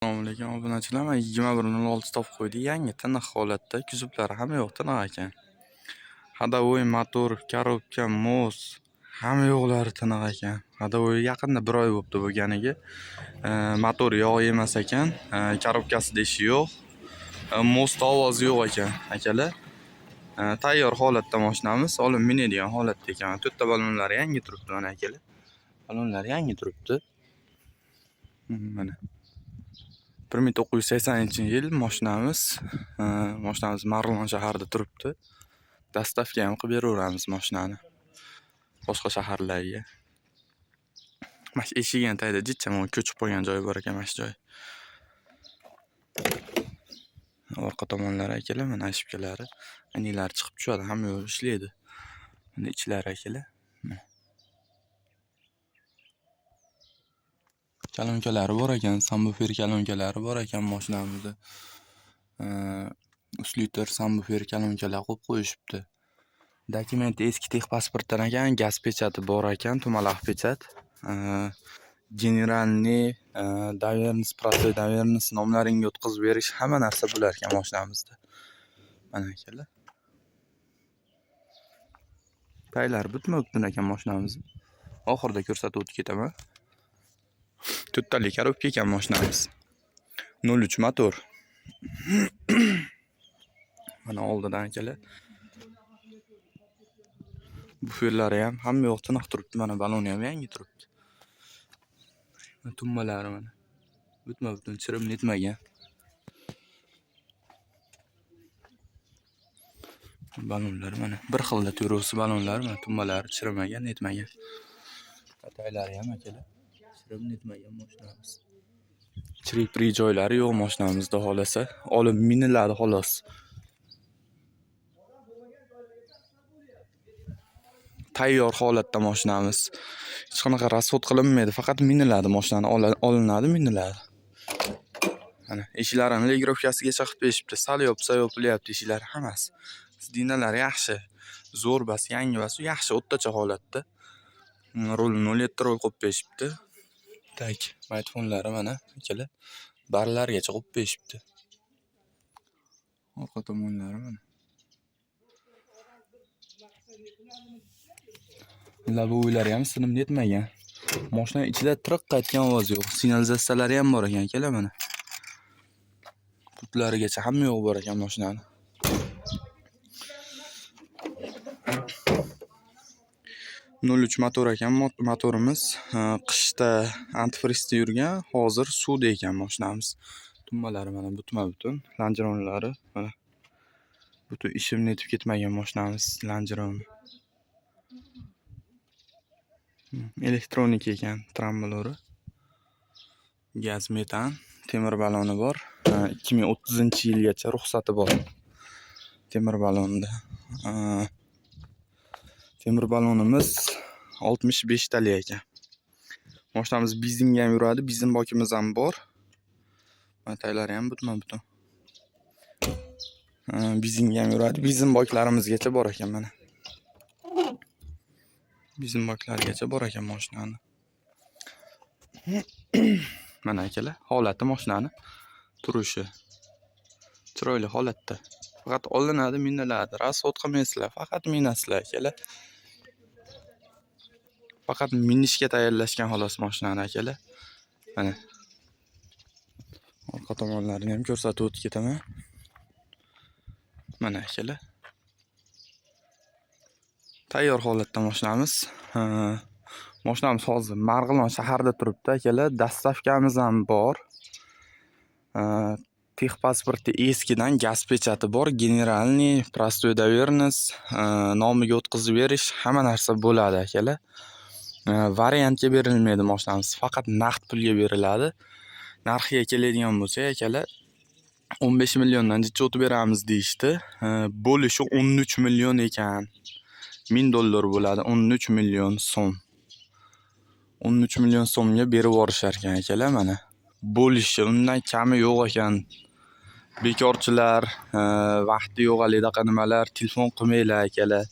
Assalomu alaykum obunachilar. Men 2106 topib qo'ydik. Yangi tiniq holatda, kuzublari hamma yo'q tiniq ekan. Hadovoy motor, korobka, most hamma yo'qlari tiniq ekan. Hadovoy yaqinda 1 oy bo'libdi bo'lganiga. Motor yog' yemas ekan, korobkasida ishi yo'q. Most ovozi yo'q ekan, akalar. Tayyor holatda mashinamiz, olib minadigan holatda ekan. To'rtta balonlari yangi turibdi mana akalar. Balonlar yangi turibdi. Mana 1980-yil mashinamiz. Mashinamiz Marg'ilon shahrida turibdi. Dastavka ham qilib beraveramiz mashinani boshqa shaharlarga. Mana eshigi ham tagida jichcha ko'chib qo'ygan joyi bor ekan, mana shu joy. Orqa tomonlari akalar, mana ashibkalari, aniklari chiqib tushadi, hamma yo'l ishlaydi. Mana ichlari akalar. Kalonkalari bor ekan, sambufer kalonkalari bor ekan mashinamizda. 3 litr sambufer kalonkalar qo'yib qo'yishibdi. Dokumenti eski texpasportdan ekan, gaz pechati bor ekan, tumalaq pechat. Generalniy, davernis, prostoy davernis nomlaringga o'tkazib berish, hamma narsa bo'lar ekan mashinamizda. Mana akalar. Taylar bitma-butun ekan mashinamiz. Oxirida ko'rsatib o'tib ketaman. To'rttalik korobka ekan mashinamiz. 03 motor. Mana oldidan akalar. Buferlari ham hamma yo'q tiniq turibdi. Mana baloni ham yangi turibdi. Tummalari mana. Bitma-butun chirim netmagan. Balonlar mana bir xilda turosi balonlar, mana tummalari chirimagan, netmagan. Qataylari ham akalar. Chirim netmagan mashinamiz. Chiripri joylari yo'q mashinamizda xolasa. Olib miniladi xolos. Tayyor holatda mashinamiz. Hech qanaqa rasxod qilinmaydi, faqat miniladi mashinani, olinadi, miniladi. Mana eshiklarini legrovkasigacha qilib berishibdi. Sal yopsa yopilyapti eshiklari hammasi. Sidinalar yaxshi. Zo'r bas, yangi bas, yaxshi o'rtacha holatda. Rolni 07 rol qo'yib berishibdi. Tak, maytfonlari mana akalar. Barlargacha qo'yib berishibdi. Orqa tomonlari mana. Labo'ylari ham sinib netmagan. Mashina ichida tiriq qaytgan ovoz yo'q. Signalizatsiyalari ham bor ekan akalar mana. Putlarigacha hamma yo'q bor ekan mashinani. .03 motor ekan motorimiz. Qishda antifrizda yurgan, hozir suvda ekan mashinamiz. Tummalari mana butma-butun, lanjironlari mana. Butun ishim netib ketmagan mashinamiz, lanjiron. Elektronik ekan, trambolori. Gaz metan, temir baloni bor. 2030-yilgacha ruxsati bor. Temir balonda. Temir balonimiz 65 talik ekan. Mashinamiz benzinga ham yuradi, benzin bokimiz ham bor. Mataylari ham butma-butun. Benzinga ham yuradi, benzin boklarimizgacha bor ekan mana. Benzin boklarigacha bor ekan mashinani. Mana akalar, holati mashinani turishi. Chiroyli holatda. Faqat olinadi, miniladi. Rasxod qilmaysizlar, faqat minasizlar akalar. Faqat minishga tayyorlashgan xolos mashinani akalar. Mana. Orqa tomonlarini ham ko'rsatib o'tib ketaman. Mana akalar. Tayyor holatda mashinamiz. Mashinamiz hozir Marg'ilon shahrida turibdi akalar. Dastavkamiz ham bor. Texpasporti eskidan gaz pechati bor. Generalniy, prostoy davernis, nomiga o'tkazib berish, hamma narsa bo'ladi akalar. Variantga berilmaydi mashinamiz. Faqat naqd pulga beriladi. Narxiga keladigan bo'lsa akalar, 15 milliondan jichcha o'tib beramiz deyishdi. Bo'lishi 13 million ekan. $1000 bo'ladi, 13 million so'm. 13 million so'mga berib yorishar ekan akalar mana. Bo'lishi undan kami yo'q ekan. Bekorchilar, vaqti yo'q anaqa nimalar, telefon qilmanglar akalar.